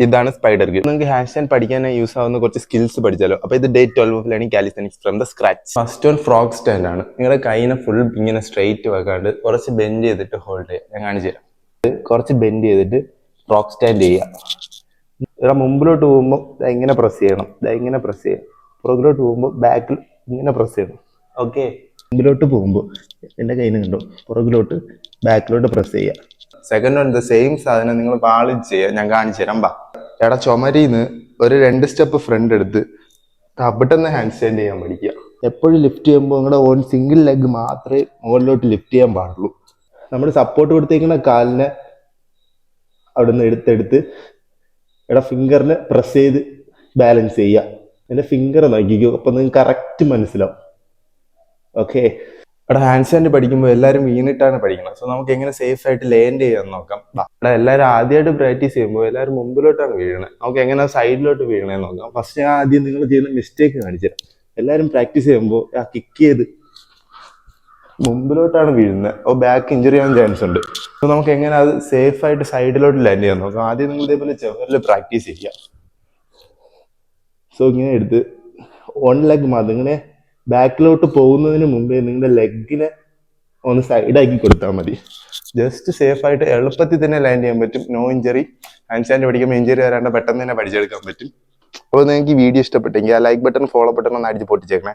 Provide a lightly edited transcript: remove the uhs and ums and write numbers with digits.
ഇതാണ് spider grip. നിങ്ങൾക്ക് hand stand പഠിക്കാനായി യൂസ് ആവുന്ന കുറച്ച് സ്കിൽസ് പഠിച്ചാലോ. അപ്പോൾ ഇത് day 12 of learning calisthenics from the scratch. First one frog stand ആണ്. നിങ്ങളുടെ കൈനെ ഫുൾ ഇങ്ങനെ സ്ട്രെയിറ്റ് വെക്കാണ്ട് കുറച്ച് ബെൻഡ് ചെയ്തിട്ട് ഹോൾഡ് ചെയ്യുക. ഞാൻ കാണിച്ചു തരാം. കുറച്ച് ബെൻഡ് ചെയ്തിട്ട് ഫ്രോഗ് സ്റ്റാൻഡ് ചെയ്യുക. ഇവിടെ മുമ്പിലോട്ട് പോകുമ്പോൾ ഇങ്ങനെ പ്രസ് ചെയ്യണം, ഇങ്ങനെ പ്രസ് ചെയ്യണം. പുറകിലോട്ട് പോകുമ്പോൾ ബാക്കിൽ ഇങ്ങനെ പ്രസ് ചെയ്യണം. ഓക്കെ, മുമ്പിലോട്ട് പോകുമ്പോൾ എൻ്റെ കയ്യിൽ നിന്ന് കണ്ടോ, പുറകിലോട്ട് ബാക്കിലോട്ട് പ്രസ് ചെയ്യുക. സെക്കൻഡ് വൺ ദ സെയിം സാധനം നിങ്ങൾ വാളിൽ ചെയ്യുക. ഞാൻ കാണിച്ചു തരാം. എടാ ചുമരിന്ന് ഒരു 2 സ്റ്റെപ്പ് ഫ്രണ്ട് എടുത്ത് പെട്ടെന്ന് ഹാൻഡ് സ്റ്റാൻഡ് ചെയ്യാൻ പഠിക്കുക. എപ്പോഴും ലിഫ്റ്റ് ചെയ്യുമ്പോൾ നിങ്ങളുടെ ഓൺ സിംഗിൾ ലെഗ് മാത്രമേ മുകളിലോട്ട് ലിഫ്റ്റ് ചെയ്യാൻ പാടുള്ളൂ. നമ്മൾ സപ്പോർട്ട് കൊടുത്തേക്കുന്ന കാലിനെ അവിടെ നിന്ന് എടുത്തെടുത്ത് ഇവിടെ ഫിംഗറിനെ പ്രസ് ചെയ്ത് ബാലൻസ് ചെയ്യുക. എൻ്റെ ഫിംഗർ നോക്കിക്കോ, അപ്പം നിങ്ങൾക്ക് കറക്റ്റ് മനസ്സിലാവും. ഓക്കെ, ഇവിടെ ഹാൻഡ് സ്റ്റാൻഡ് പഠിക്കുമ്പോൾ എല്ലാവരും വീണിട്ടാണ് പഠിക്കുന്നത്. സോ നമുക്ക് എങ്ങനെ സേഫ് ആയിട്ട് ലാൻഡ് ചെയ്യാന്ന് നോക്കാം. ഇവിടെ എല്ലാവരും ആദ്യമായിട്ട് പ്രാക്ടീസ് ചെയ്യുമ്പോൾ എല്ലാവരും മുമ്പിലോട്ടാണ് വീഴണത്. നമുക്ക് എങ്ങനെ സൈഡിലോട്ട് വീഴണേന്ന് നോക്കാം. ഫസ്റ്റ് ഞാൻ ആദ്യം നിങ്ങൾ ചെയ്യുന്ന മിസ്റ്റേക്ക് കാണിച്ചു തരാം. എല്ലാവരും പ്രാക്ടീസ് ചെയ്യുമ്പോൾ കിക്ക് ചെയ്ത് മുമ്പിലോട്ടാണ് വീഴുന്നത്. അപ്പോൾ ബാക്ക് ഇഞ്ചുറി ആവാൻ ചാൻസ് ഉണ്ട്. സോ നമുക്ക് എങ്ങനെ അത് സേഫ് ആയിട്ട് സൈഡിലോട്ട് ലാൻഡ് ചെയ്യാൻ നോക്കാം. ആദ്യം നിങ്ങൾ ഇതേപോലെ ചെവറിൽ പ്രാക്ടീസ് ചെയ്യുക. സോ ഇങ്ങനെ എടുത്ത് 1 ലെഗ് മാത്രം ഇങ്ങനെ ബാക്കിലോട്ട് പോകുന്നതിന് മുമ്പേ നിങ്ങളുടെ ലെഗിനെ ഒന്ന് സൈഡാക്കി കൊടുത്താൽ മതി. ജസ്റ്റ് സേഫ് ആയിട്ട് എളുപ്പത്തിൽ തന്നെ ലാൻഡ് ചെയ്യാൻ പറ്റും. No injury. ഹാൻഡ് സ്റ്റാൻഡ് പഠിക്കുമ്പോൾ ഇഞ്ചറി വരാണ്ട് പെട്ടെന്ന് തന്നെ പഠിച്ചെടുക്കാൻ പറ്റും. അപ്പോൾ നിങ്ങൾക്ക് ഈ വീഡിയോ ഇഷ്ടപ്പെട്ടെങ്കിൽ ആ ലൈക്ക് ബട്ടൺ, ഫോളോ ബട്ടൺ ഒന്ന് അടിച്ച് പൊട്ടിച്ചേക്കണേ.